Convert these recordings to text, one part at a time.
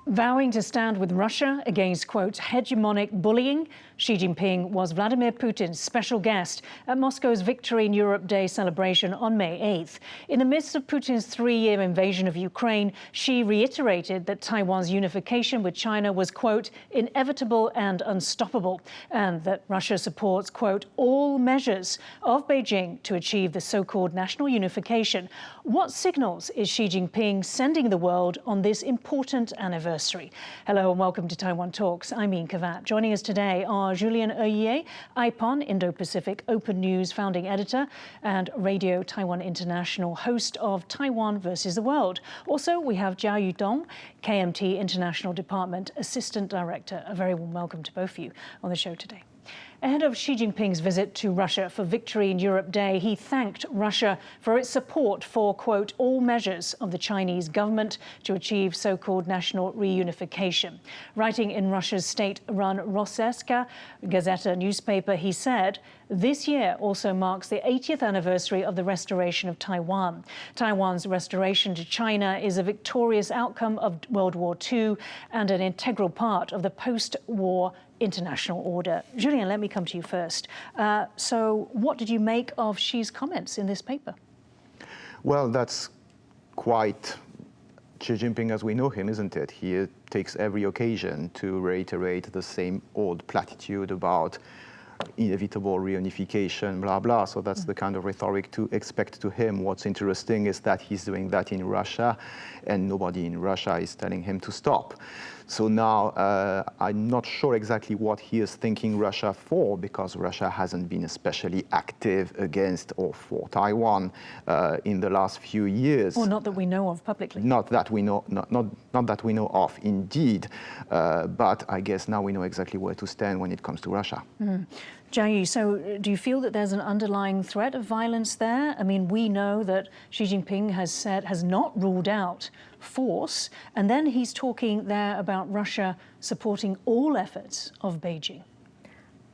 Vowing to stand with Russia against, quote, hegemonic bullying, Xi Jinping was Vladimir Putin's special guest at Moscow's Victory in Europe Day celebration on May 8th. In the midst of Putin's three-year invasion of Ukraine, Xi reiterated that Taiwan's unification with China was, quote, inevitable and unstoppable, and that Russia supports, quote, all measures of Beijing to achieve the so-called national unification. What signals is Xi Jinping sending the world on this important anniversary? Hello and welcome to Taiwan Talks. I'm Yin Khvat. Joining us today are Julien Oeuillet, IPON, Indo-Pacific Open News founding editor and Radio Taiwan International, host of Taiwan versus the World. Also, we have Chiayu Tung, KMT International Department Assistant Director. A very warm welcome to both of you on the show today. Ahead of Xi Jinping's visit to Russia for Victory in Europe Day, he thanked Russia for its support for, quote, all measures of the Chinese government to achieve so-called national reunification. Writing in Russia's state-run Rossiyska Gazeta newspaper, he said, this year also marks the 80th anniversary of the restoration of Taiwan. Taiwan's restoration to China is a victorious outcome of World War II and an integral part of the post-war international order. Julien, let me come to you first. So what did you make of Xi's comments in this paper? Well, that's quite Xi Jinping as we know him, isn't it? He takes every occasion to reiterate the same old platitude about inevitable reunification, blah, blah. So that's the kind of rhetoric to expect to him. What's interesting is that he's doing that in Russia, and nobody in Russia is telling him to stop. So now I'm not sure exactly what he is thanking Russia for, because Russia hasn't been especially active against or for Taiwan in the last few years. Or not that we know of publicly. Not that we know, not that we know of, indeed. But I guess now we know exactly where to stand when it comes to Russia. Chiayu, so do you feel that there's an underlying threat of violence there? I mean, we know that Xi Jinping has not ruled out force, and then he's talking there about Russia supporting all efforts of Beijing.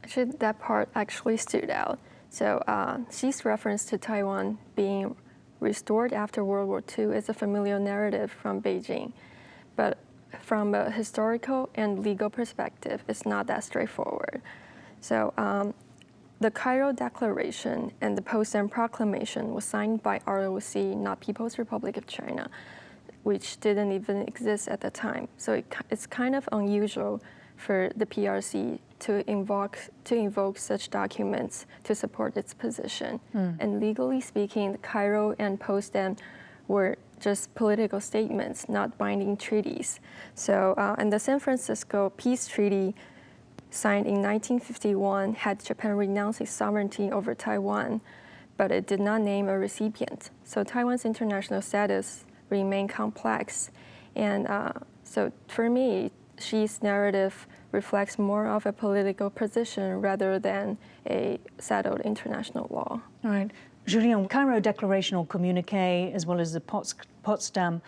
Actually, that part actually stood out. So Xi's reference to Taiwan being restored after World War II is a familiar narrative from Beijing. But from a historical and legal perspective, it's not that straightforward. So the Cairo Declaration and the Potsdam Proclamation was signed by ROC, not People's Republic of China, which didn't even exist at the time. So it's kind of unusual for the PRC to invoke such documents to support its position. And legally speaking, the Cairo and Potsdam were just political statements, not binding treaties. So, and the San Francisco Peace Treaty signed in 1951 had Japan renounce its sovereignty over Taiwan, but it did not name a recipient. So Taiwan's international status remained complex. And so for me, Xi's narrative reflects more of a political position rather than a settled international law. All right. Julien, Cairo Declaration or Communique, as well as the Potsdam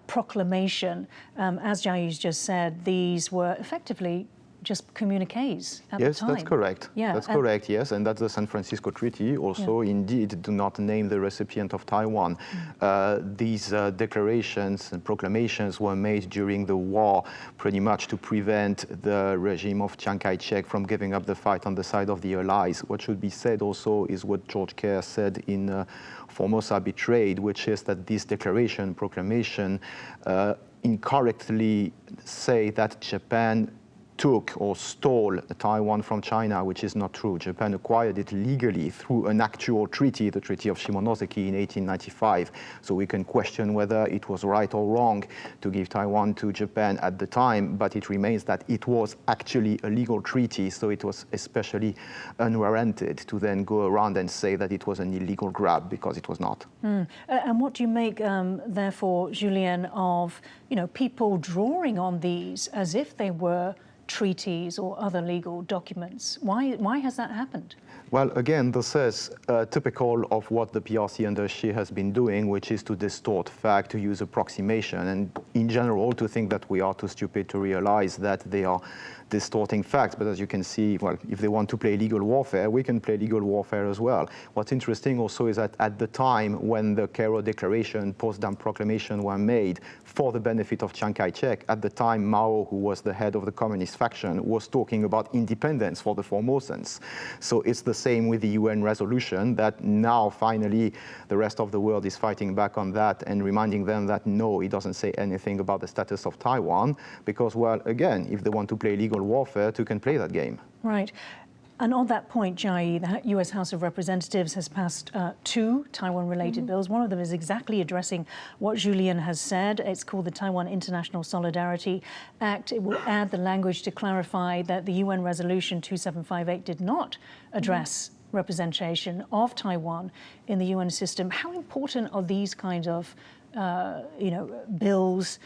Proclamation, as Chiayu's just said, these were effectively just communiques at the time. Yes, that's correct. Yeah, that's correct, yes. And that's the San Francisco Treaty. Also, indeed, do not name the recipient of Taiwan. These declarations and proclamations were made during the war, pretty much to prevent the regime of Chiang Kai-shek from giving up the fight on the side of the Allies. What should be said also is what George Kerr said in Formosa Betrayed, which is that this declaration, proclamation, incorrectly say that Japan took or stole Taiwan from China, which is not true. Japan acquired it legally through an actual treaty, the Treaty of Shimonoseki in 1895. So we can question whether it was right or wrong to give Taiwan to Japan at the time, but it remains that it was actually a legal treaty, so it was especially unwarranted to then go around and say that it was an illegal grab, because it was not. And what do you make, therefore, Julien, of people drawing on these as if they were treaties or other legal documents. Why has that happened? Well, again, this is typical of what the PRC under Xi has been doing, which is to distort fact, to use approximation, and in general to think that we are too stupid to realize that they are distorting facts. But as you can see, well, if they want to play legal warfare, we can play legal warfare as well. What's interesting also is that at the time when the Cairo Declaration, Potsdam Proclamation were made for the benefit of Chiang Kai-shek, at the time Mao, who was the head of the communist faction, was talking about independence for the Formosans. So it's the same with the UN resolution, that now finally the rest of the world is fighting back on that and reminding them that no, it doesn't say anything about the status of Taiwan, because, well, again, if they want to play legal warfare, you can play that game. Right. And on that point, Chiayu, the US House of Representatives has passed two Taiwan-related bills. One of them is exactly addressing what Julien has said. It's called the Taiwan International Solidarity Act. It will add the language to clarify that the UN Resolution 2758 did not address representation of Taiwan in the UN system. How important are these kinds of bills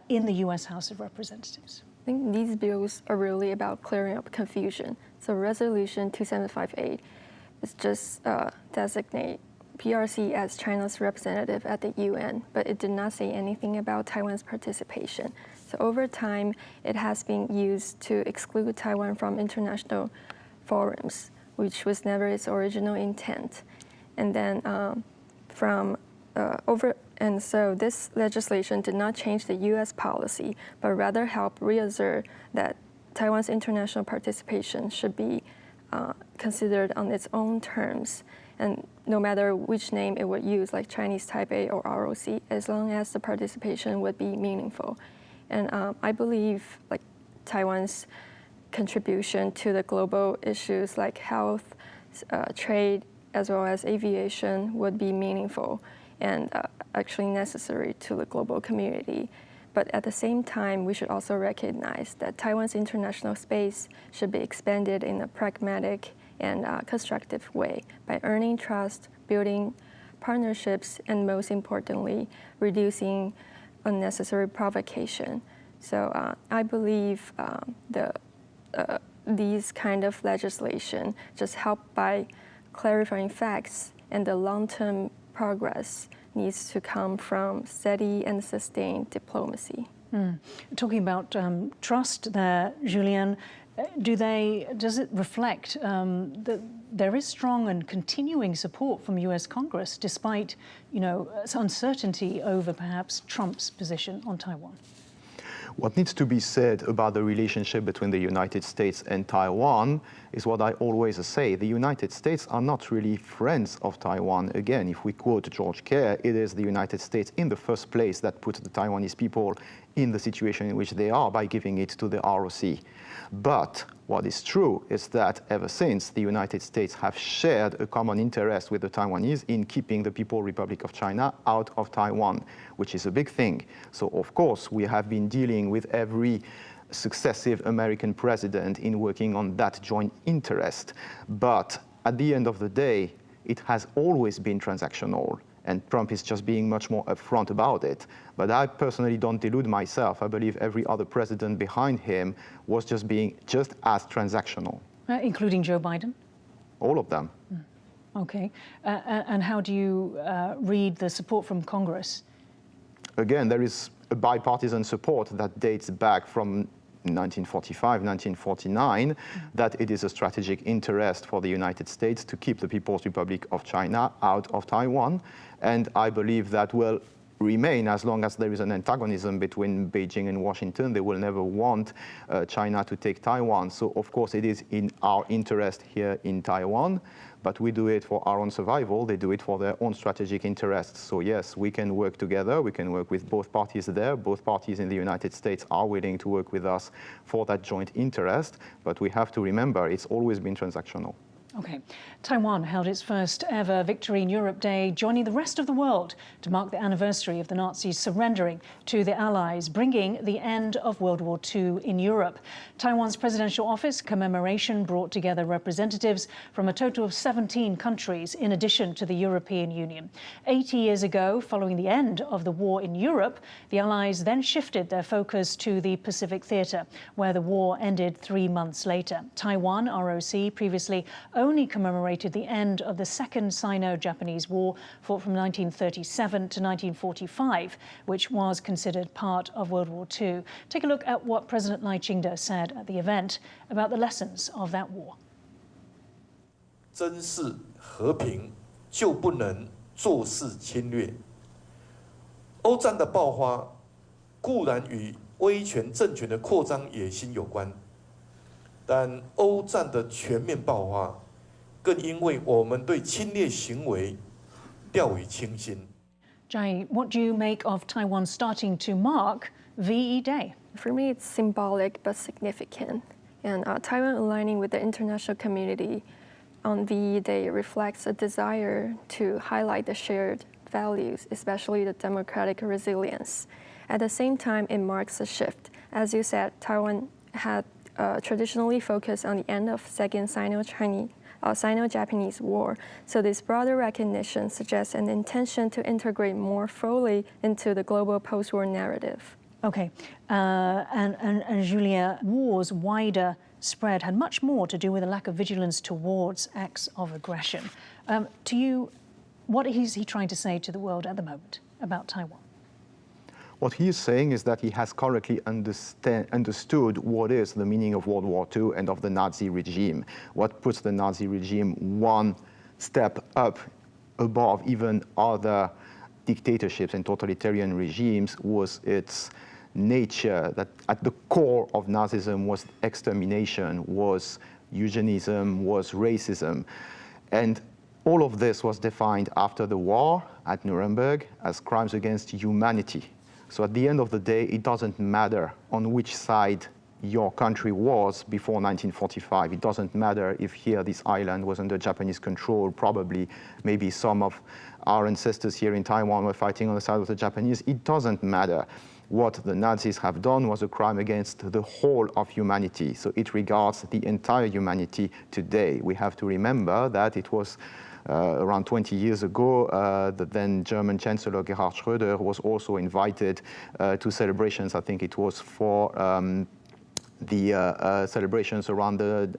in the US House of Representatives? I think these bills are really about clearing up confusion. So Resolution 2758 is just designate PRC as China's representative at the UN, but it did not say anything about Taiwan's participation. So over time, it has been used to exclude Taiwan from international forums, which was never its original intent. And then And so this legislation did not change the U.S. policy, but rather help reassert that Taiwan's international participation should be considered on its own terms, and no matter which name it would use, like Chinese Taipei or ROC, as long as the participation would be meaningful. And I believe like Taiwan's contribution to the global issues like health, trade, as well as aviation would be meaningful and actually necessary to the global community. But at the same time, we should also recognize that Taiwan's international space should be expanded in a pragmatic and constructive way by earning trust, building partnerships, and most importantly, reducing unnecessary provocation. So I believe these kind of legislation just help by clarifying facts, and the long-term progress needs to come from steady and sustained diplomacy. Talking about trust there, Julien, does it reflect that there is strong and continuing support from US Congress despite, uncertainty over perhaps Trump's position on Taiwan? What needs to be said about the relationship between the United States and Taiwan is what I always say. The United States are not really friends of Taiwan. Again, if we quote George Kerr, it is the United States in the first place that put the Taiwanese people in the situation in which they are by giving it to the ROC. But what is true is that ever since, the United States have shared a common interest with the Taiwanese in keeping the People's Republic of China out of Taiwan, which is a big thing. So of course, we have been dealing with every successive American president in working on that joint interest. But at the end of the day, it has always been transactional. And Trump is just being much more upfront about it. But I personally don't delude myself. I believe every other president behind him was just being just as transactional. Including Joe Biden? All of them. Okay. And how do you read the support from Congress? Again, there is a bipartisan support that dates back from 1945, 1949, that it is a strategic interest for the United States to keep the People's Republic of China out of Taiwan. And I believe that will remain as long as there is an antagonism between Beijing and Washington. They will never want China to take Taiwan. So of course it is in our interest here in Taiwan, but we do it for our own survival. They do it for their own strategic interests. So yes, we can work together. We can work with both parties there. Both parties in the United States are willing to work with us for that joint interest. But we have to remember, it's always been transactional. Okay. Taiwan held its first ever Victory in Europe Day, joining the rest of the world to mark the anniversary of the Nazis surrendering to the Allies, bringing the end of World War II in Europe. Taiwan's presidential office commemoration brought together representatives from a total of 17 countries, in addition to the European Union. 80 years ago, following the end of the war in Europe, the Allies then shifted their focus to the Pacific theatre, where the war ended 3 months later. Taiwan, ROC, previously only commemorated the end of the Second Sino-Japanese War, fought from 1937 to 1945, which was considered part of World War II. Take a look at what President Lai Ching-te said at the event about the lessons of that war. 珍视和平，就不能坐视侵略。欧战的爆发固然与威权政权的扩张野心有关，但欧战的全面爆发，更因为我们对侵略行为掉以轻心。Jai, what do you make of Taiwan starting to mark VE Day? For me, it's symbolic but significant. And Taiwan aligning with the international community on VE Day reflects a desire to highlight the shared values, especially the democratic resilience. At the same time, it marks a shift. As you said, Taiwan had traditionally focused on the end of Second Sino-Japanese War. So this broader recognition suggests an intention to integrate more fully into the global post-war narrative. Okay, and Julien, war's wider spread had much more to do with a lack of vigilance towards acts of aggression. To you, what is he trying to say to the world at the moment about Taiwan? What he is saying is that he has correctly understood what is the meaning of World War II and of the Nazi regime. What puts the Nazi regime one step up above even other dictatorships and totalitarian regimes was its nature, that at the core of Nazism was extermination, was eugenicism, was racism. And all of this was defined after the war at Nuremberg as crimes against humanity. So at the end of the day, it doesn't matter on which side your country was before 1945. It doesn't matter if here this island was under Japanese control. Probably, maybe some of our ancestors here in Taiwan were fighting on the side of the Japanese. It doesn't matter. What the Nazis have done was a crime against the whole of humanity. So it regards the entire humanity today. We have to remember that it was around 20 years ago, the then German Chancellor Gerhard Schröder was also invited to celebrations. I think it was for the celebrations around the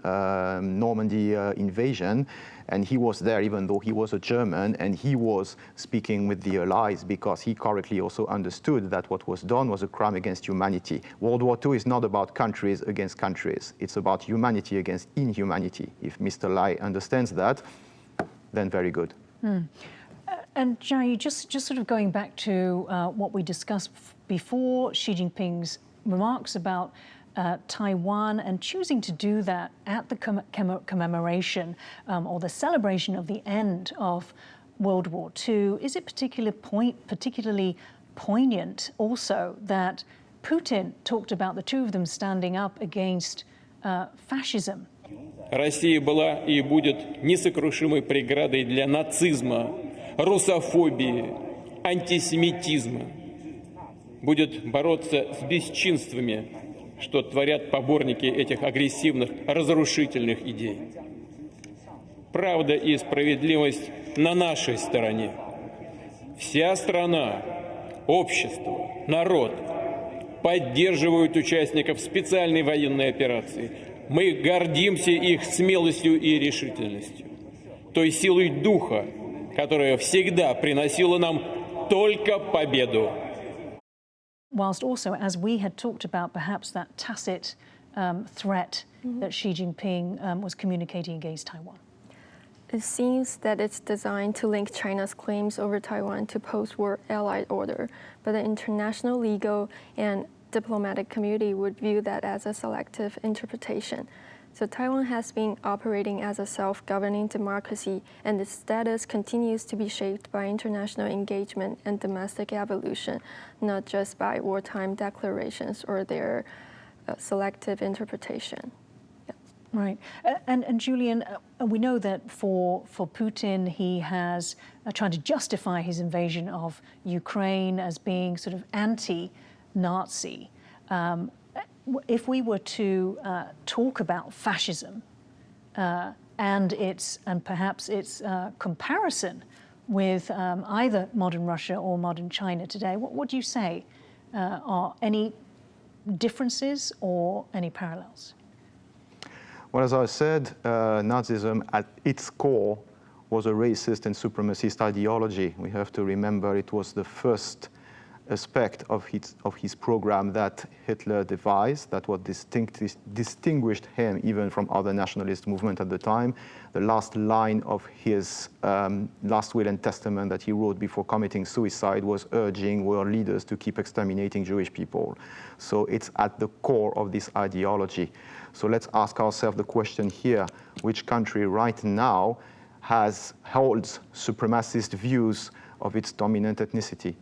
Normandy invasion. And he was there even though he was a German, and he was speaking with the Allies because he correctly also understood that what was done was a crime against humanity. World War II is not about countries against countries. It's about humanity against inhumanity. If Mr. Lai understands that, then very good. And Chiayu, just sort of going back to what we discussed before, Xi Jinping's remarks about Taiwan and choosing to do that at the commemoration or the celebration of the end of World War II, is it particularly poignant also that Putin talked about the two of them standing up against fascism? Россия была и будет несокрушимой преградой для нацизма, русофобии, антисемитизма. Будет бороться с бесчинствами, что творят поборники этих агрессивных, разрушительных идей. Правда и справедливость на нашей стороне. Вся страна, общество, народ поддерживают участников специальной военной операции. Мы гордимся их смелостью и решительностью, той силой духа, которая всегда приносила нам только победу. Whilst also, as we had talked about, perhaps that tacit threat that Xi Jinping was communicating against Taiwan. It seems that it's designed to link China's claims over Taiwan to post-war Allied order, but the international legal and diplomatic community would view that as a selective interpretation. So Taiwan has been operating as a self-governing democracy, and its status continues to be shaped by international engagement and domestic evolution, not just by wartime declarations or their selective interpretation. Right. And Julien, we know that for Putin, he has tried to justify his invasion of Ukraine as being sort of anti-Nazi. If we were to talk about fascism and perhaps its comparison with either modern Russia or modern China today, what do you say? Are any differences or any parallels? Well, as I said, Nazism at its core was a racist and supremacist ideology. We have to remember it was the first aspect of his program that Hitler devised, that what distinguished him even from other nationalist movements at the time. The last line of his last will and testament that he wrote before committing suicide was urging world leaders to keep exterminating Jewish people. So it's at the core of this ideology. So let's ask ourselves the question here, which country right now holds supremacist views of its dominant ethnicity?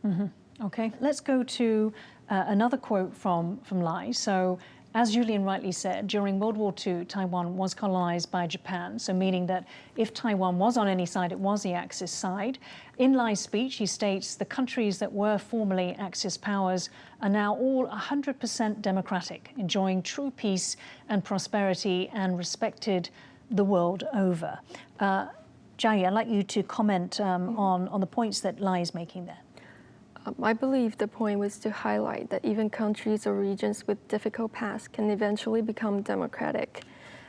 Mm-hmm. Okay, let's go to another quote from Lai. So, as Julien rightly said, during World War II, Taiwan was colonized by Japan, so meaning that if Taiwan was on any side, it was the Axis side. In Lai's speech, he states the countries that were formerly Axis powers are now all 100% democratic, enjoying true peace and prosperity and respected the world over. Chiayu, I'd like you to comment on the points that Lai is making there. I believe the point was to highlight that even countries or regions with difficult past can eventually become democratic.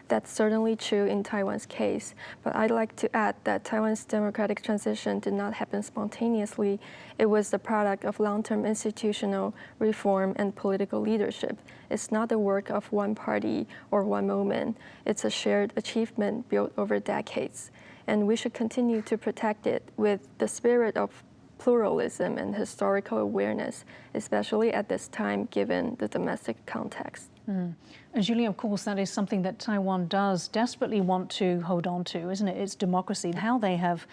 That's certainly true in Taiwan's case, but I'd like to add that Taiwan's democratic transition did not happen spontaneously. It was the product of long-term institutional reform and political leadership. It's not the work of one party or one moment. It's a shared achievement built over decades, and we should continue to protect it with the spirit of pluralism and historical awareness, especially at this time, given the domestic context. And Julien, of course, that is something that Taiwan does desperately want to hold on to, isn't it? It's democracy. How they have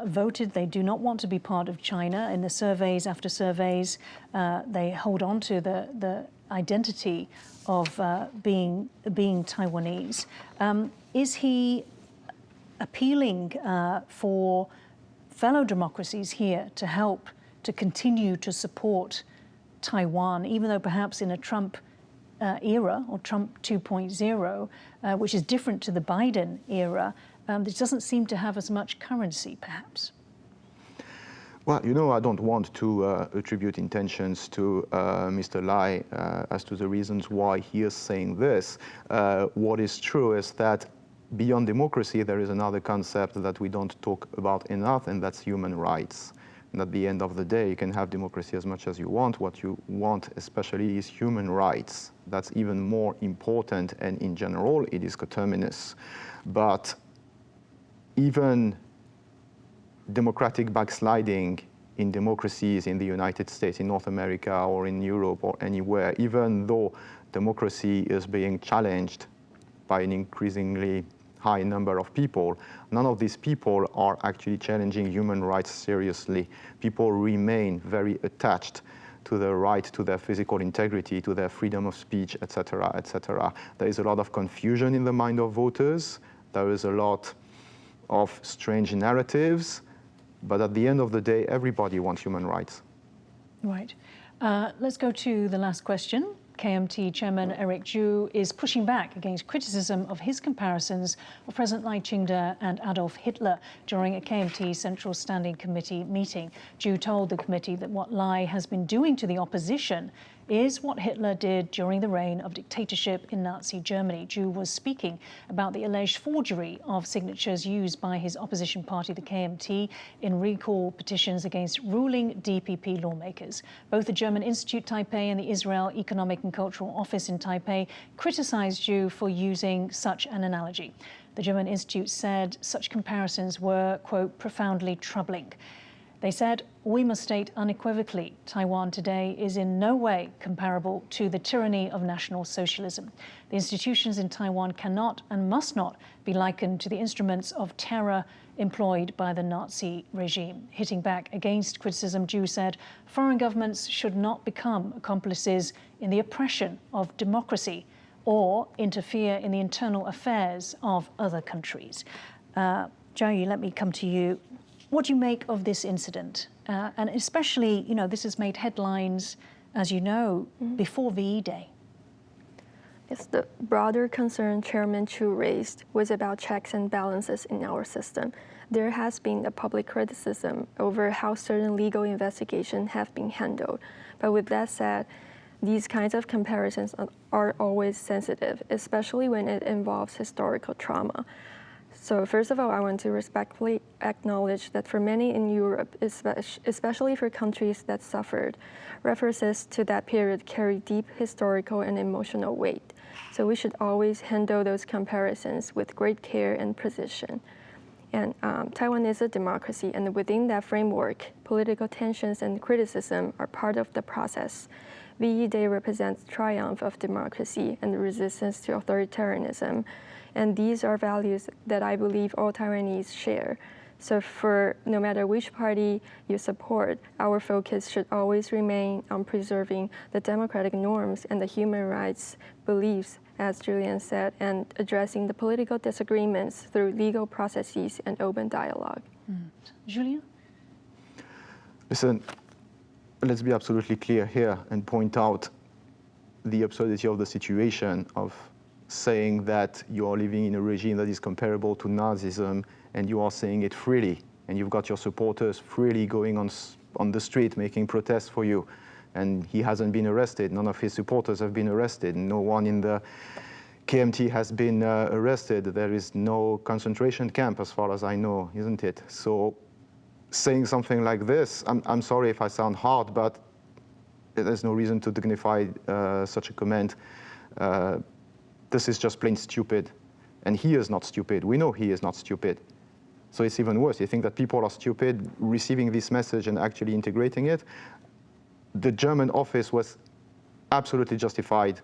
voted, they do not want to be part of China. In the surveys after surveys, they hold on to the identity of being Taiwanese. Is he appealing for fellow democracies here to help to continue to support Taiwan, even though perhaps in a Trump era or Trump 2.0, which is different to the Biden era, this doesn't seem to have as much currency, perhaps? Well, you know, I don't want to attribute intentions to Mr. Lai as to the reasons why he is saying this. What is true is that beyond democracy, there is another concept that we don't talk about enough, and that's human rights. And at the end of the day, you can have democracy as much as you want. What you want especially is human rights. That's even more important, and in general, it is coterminous. But even democratic backsliding in democracies in the United States, in North America, or in Europe, or anywhere, even though democracy is being challenged by an increasingly high number of people, none of these people are actually challenging human rights seriously. People remain very attached to the right to their physical integrity, to their freedom of speech, etc., etc. There is a lot of confusion in the mind of voters. There is a lot of strange narratives, but at the end of the day, everybody wants human rights. Right. Let's go to the last question. KMT Chairman Eric Zhu is pushing back against criticism of his comparisons of President Lai Ching-te and Adolf Hitler during a KMT Central Standing Committee meeting. Zhu told the committee that what Lai has been doing to the opposition is what Hitler did during the reign of dictatorship in Nazi Germany. Zhu was speaking about the alleged forgery of signatures used by his opposition party, the KMT, in recall petitions against ruling DPP lawmakers. Both the German Institute Taipei and the Israel Economic and Cultural Office in Taipei criticized Zhu for using such an analogy. The German Institute said such comparisons were, quote, profoundly troubling. They said, we must state unequivocally, Taiwan today is in no way comparable to the tyranny of National Socialism. The institutions in Taiwan cannot and must not be likened to the instruments of terror employed by the Nazi regime. Hitting back against criticism, Zhu said, foreign governments should not become accomplices in the oppression of democracy or interfere in the internal affairs of other countries. Chiayu, let me come to you. What do you make of this incident? And especially, you know, this has made headlines, as you know, before VE Day. Yes, the broader concern Chairman Chu raised was about checks and balances in our system. There has been a public criticism over how certain legal investigations have been handled. But with that said, these kinds of comparisons are always sensitive, especially when it involves historical trauma. So first of all, I want to respectfully acknowledge that for many in Europe, especially for countries that suffered, references to that period carry deep historical and emotional weight. So we should always handle those comparisons with great care and precision. And Taiwan is a democracy, and within that framework, political tensions and criticism are part of the process. VE Day represents triumph of democracy and resistance to authoritarianism. And these are values that I believe all Taiwanese share. So for no matter which party you support, our focus should always remain on preserving the democratic norms and the human rights beliefs, as Julien said, and addressing the political disagreements through legal processes and open dialogue. Julien? Listen, let's be absolutely clear here and point out the absurdity of the situation of saying that you are living in a regime that is comparable to Nazism, and you are saying it freely, and you've got your supporters freely going on the street making protests for you, and he hasn't been arrested. None of his supporters have been arrested. No one in the KMT has been arrested. There is no concentration camp as far as I know, isn't it? So saying something like this, I'm sorry if I sound hard, but there's no reason to dignify such a comment. This is just plain stupid. And he is not stupid. We know he is not stupid. So it's even worse. You think that people are stupid receiving this message and actually integrating it? The German office was absolutely justified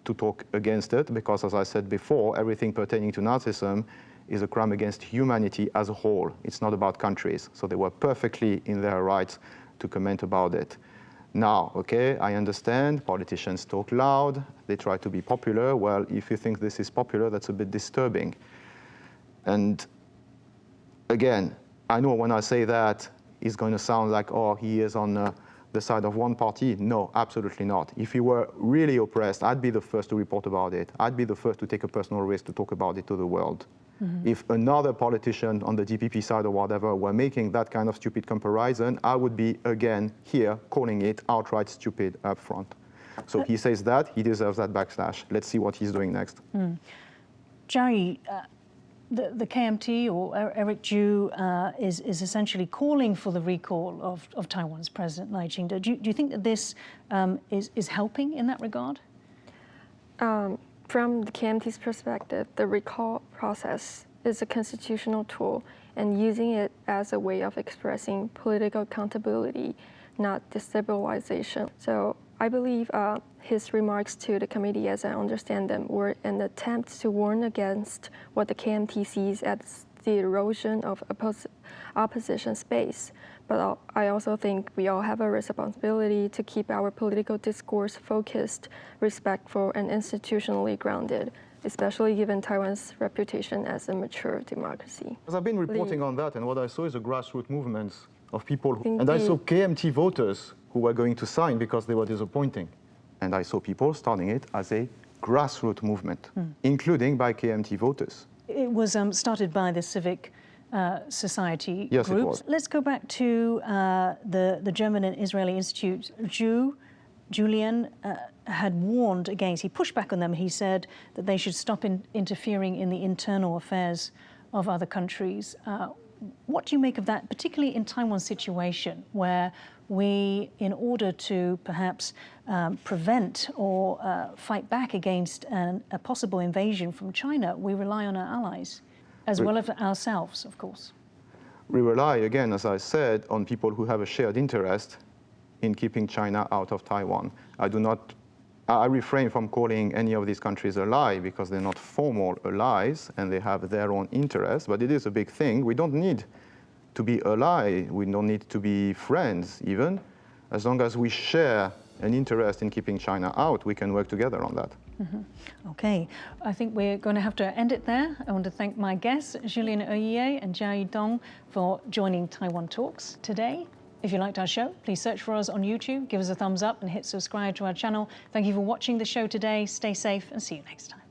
to talk against it because, as I said before, everything pertaining to Nazism is a crime against humanity as a whole. It's not about countries. So they were perfectly in their rights to comment about it. Now, okay, I understand politicians talk loud, they try to be popular. Well, if you think this is popular, that's a bit disturbing. And again, I know when I say that, it's going to sound like, oh, he is on the side of one party. No, absolutely not. If he were really oppressed, I'd be the first to report about it. I'd be the first to take a personal risk to talk about it to the world. If another politician on the DPP side or whatever were making that kind of stupid comparison, I would be, again, here calling it outright stupid up front. So he says that, he deserves that backslash. Let's see what he's doing next. Chiayu, the KMT, or Eric Chu, is essentially calling for the recall of Taiwan's President Lai Ching-te. Do you think that this is helping in that regard? From the KMT's perspective, the recall process is a constitutional tool, and using it as a way of expressing political accountability, not destabilization. So I believe his remarks to the committee, as I understand them, were an attempt to warn against what the KMT sees as the erosion of opposition space. But I also think we all have a responsibility to keep our political discourse focused, respectful, and institutionally grounded, especially given Taiwan's reputation as a mature democracy. Because I've been reporting on that, and what I saw is a grassroots movement of people, and I saw KMT voters who were going to sign because they were disappointing. And I saw people starting it as a grassroots movement, including by KMT voters. It was started by the civic society yes, groups. It was. Let's go back to the German and Israeli Institute. Julien had warned against, he pushed back on them. He said that they should stop interfering in the internal affairs of other countries. What do you make of that, particularly in Taiwan's situation, where we, in order to perhaps prevent or fight back against a possible invasion from China, we rely on our allies, as well as ourselves, of course? We rely, again, as I said, on people who have a shared interest in keeping China out of Taiwan. I refrain from calling any of these countries ally because they're not formal allies and they have their own interests, but it is a big thing. We don't need to be allies. We don't need to be friends even, as long as we share an interest in keeping China out, we can work together on that. Okay, I think we're going to have to end it there. I want to thank my guests, Julien Oeuillet and Chiayu Tung, for joining Taiwan Talks today. If you liked our show, please search for us on YouTube, give us a thumbs up and hit subscribe to our channel. Thank you for watching the show today. Stay safe and see you next time.